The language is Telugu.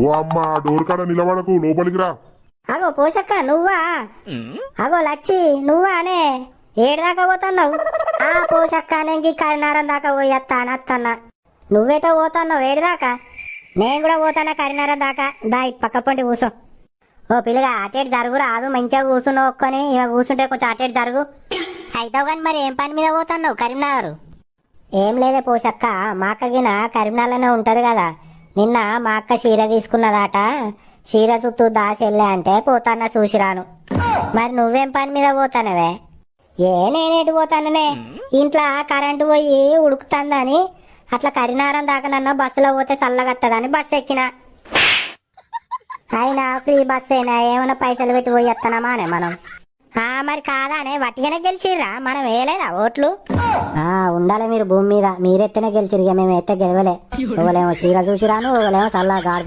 ఓ అమ్మ డోర్ కాడ నిలబడకు, లోపలికి రా. అగో పోషక్క నువ్వా? అగో లచ్చి నువ్వానే? ఏడుదాకా పోతున్నావు? ఆ పోషక్క నేను కరీనారం దాకా పోయేస్తానత్తన్నా. నువ్వేటో పోతున్నావు ఏడుదాకా? నేను కూడా పోతానా కరీనారం దాకా. దా ఇటు పక్క పండి కూసో. ఓ పిల్లగా అటేటు జరుగు రాదు, మంచిగా కూర్చున్నావు ఒక్కని. ఇక కూర్చుంటే కొంచెం అటేటు జరుగు. అయితావు కానీ మరి ఏం పని మీద పోతున్నావు కరీంనగర్? ఏం లేదే పోషక్క, మా అక్కగిన కరీంనగర్లోనే ఉంటారు కదా. నిన్న మా అక్క చీర తీసుకున్నదాట, చీర చుట్టూ దాచెళ్ళే అంటే పోతాన్నా చూసిరాను. మరి నువ్వేం పని మీద పోతానవే? నేనేటి పోతాననే, ఇంట్లో కరెంటు పోయి ఉడుకుతుందని అట్లా కరీనారం దాకా నన్న బస్సులో పోతే చల్లగత్తదని బస్సు ఎక్కిన. అయినా ఫ్రీ బస్ అయినా ఏమైనా పైసలు పెట్టి పోయి ఎత్తనామానే మనం? మరి కాదానే, వట్టిగానే గెలిచిర్రా, మనం వేయలేదా ఓట్లు? ఉండాలి మీరు భూమి మీద, మీరెత్తనే గెలిచిరు, ఇక మేము ఎత్తే గెలవలే. ఒకలేమో చీర చూసిరాను, ఒకలేమో చల్ల గాడుపు